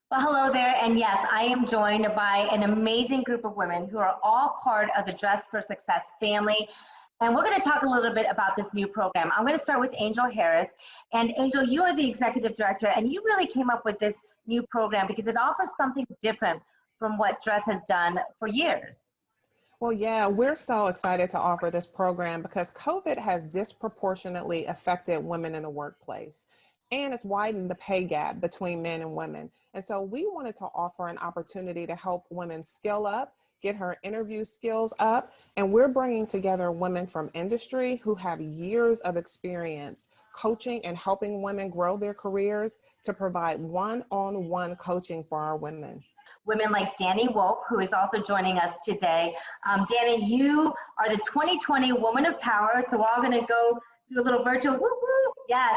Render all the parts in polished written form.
Well, hello there. And yes, I am joined by an amazing group of women who are all part of the Dress for Success family. And we're going to talk a little bit about this new program. I'm going to start with Angel Harris. And Angel, you are the executive director, and you really came up with this new program because it offers something different from what Dress has done for years. Well, yeah, we're so excited to offer this program because COVID has disproportionately affected women in the workplace, and it's widened the pay gap between men and women. And so we wanted to offer an opportunity to help women skill up, get her interview skills up, and we're bringing together women from industry who have years of experience coaching and helping women grow their careers to provide one-on-one coaching for our women. Women like Danny Wolf, who is also joining us today. Danny, you are the 2020 Woman of Power, so we're all going to go do a little virtual whoop whoop, yes,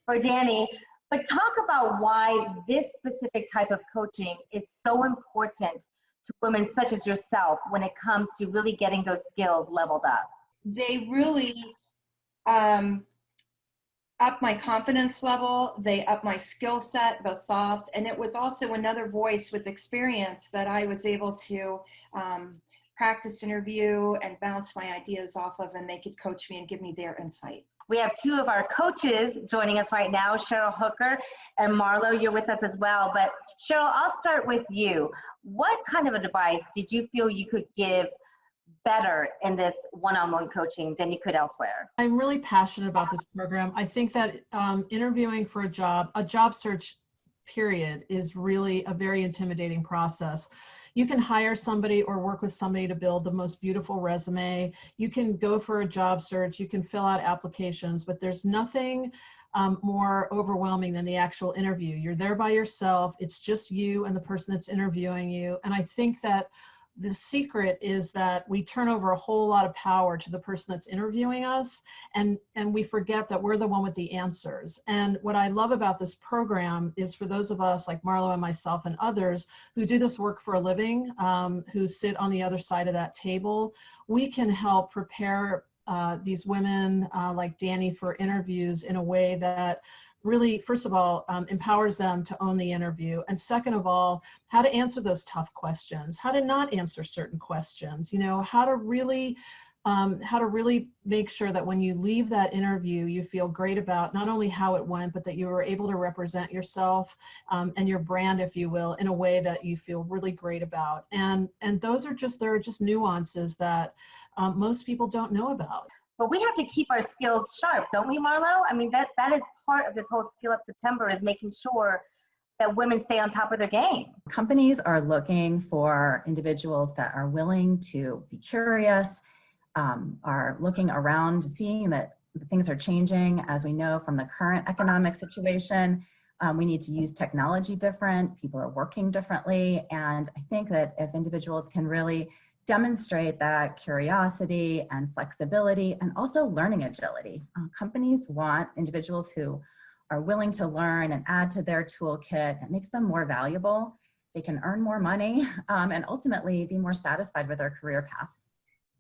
for Danny. But talk about why this specific type of coaching is so important to women such as yourself when it comes to really getting those skills leveled up. They really up my confidence level, they up my skill set, both soft, and it was also another voice with experience that I was able to practice interview and bounce my ideas off of, and they could coach me and give me their insight. We have two of our coaches joining us right now, Cheryl Hooker and Marlo, you're with us as well. But Cheryl, I'll start with you. What kind of advice did you feel you could give better in this one-on-one coaching than you could elsewhere? I'm really passionate about this program. I think that interviewing for a job search period, is really a very intimidating process. You can hire somebody or work with somebody to build the most beautiful resume. You can go for a job search, you can fill out applications, but there's nothing more overwhelming than the actual interview. You're there by yourself, it's just you and the person that's interviewing you. And I think that the secret is that we turn over a whole lot of power to the person that's interviewing us, and we forget that we're the one with the answers. And what I love about this program is for those of us like Marlo and myself and others who do this work for a living, who sit on the other side of that table, we can help prepare these women like Danny for interviews in a way that really, first of all, empowers them to own the interview. And second of all, how to answer those tough questions, how to not answer certain questions, you know, how to really make sure that when you leave that interview, you feel great about not only how it went, but that you were able to represent yourself and your brand, if you will, in a way that you feel really great about. And those are just, there are just nuances that most people don't know about. But we have to keep our skills sharp, don't we, Marlo? I mean, that is part of this whole Skill Up September, is making sure that women stay on top of their game. Companies are looking for individuals that are willing to be curious, are looking around, seeing that things are changing. As we know from the current economic situation, we need to use technology different, people are working differently. And I think that if individuals can really demonstrate that curiosity and flexibility and also learning agility. Companies want individuals who are willing to learn and add to their toolkit. It makes them more valuable. They can earn more money and ultimately be more satisfied with their career path.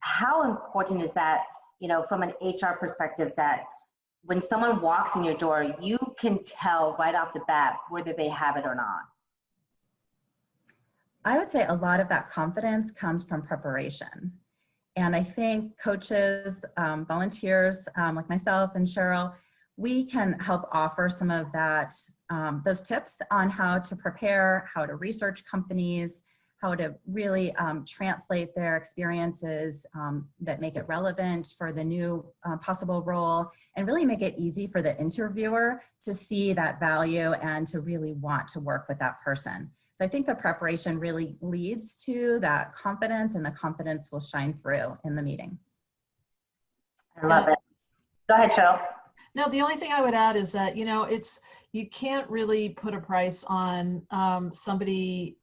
How important is that, you know, from an HR perspective, that when someone walks in your door, you can tell right off the bat whether they have it or not? I would say a lot of that confidence comes from preparation. And I think coaches, volunteers like myself and Cheryl, we can help offer some of that, those tips on how to prepare, how to research companies, how to really translate their experiences that make it relevant for the new possible role, and really make it easy for the interviewer to see that value and to really want to work with that person. So I think the preparation really leads to that confidence, and the confidence will shine through in the meeting. I love it. Go ahead, Cheryl. No, the only thing I would add is that, you know, you can't really put a price on somebody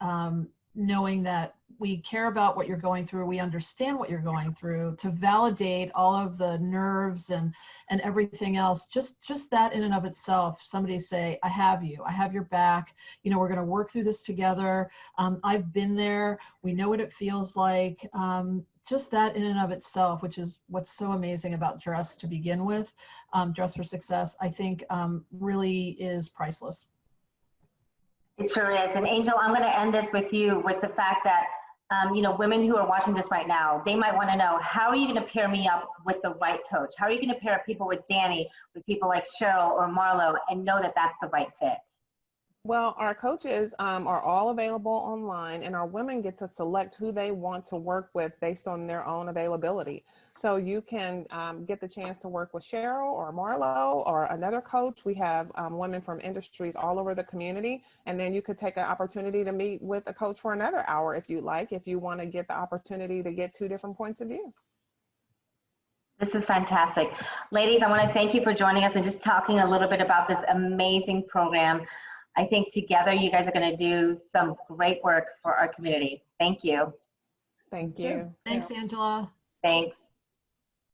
knowing that we care about what you're going through, we understand what you're going through, to validate all of the nerves and everything else. Just that in and of itself, somebody say, I have you, I have your back, you know, we're going to work through this together. I've been there, we know what it feels like. Just that in and of itself, which is what's so amazing about Dress to begin with, Dress for Success, I think really is priceless. It sure is. And Angel, I'm going to end this with you with the fact that, you know, women who are watching this right now, they might want to know, how are you going to pair me up with the right coach? How are you going to pair up people with Danny, with people like Cheryl or Marlo, and know that that's the right fit? Well, our coaches are all available online, and our women get to select who they want to work with based on their own availability. So you can get the chance to work with Cheryl or Marlo or another coach. We have women from industries all over the community, and then you could take an opportunity to meet with a coach for another hour if you like, if you want to get the opportunity to get 2 different points of view. This is fantastic. Ladies, I want to thank you for joining us and just talking a little bit about this amazing program. I think together you guys are going to do some great work for our community. Thank you. Thank you. Thanks, Angela. Thanks.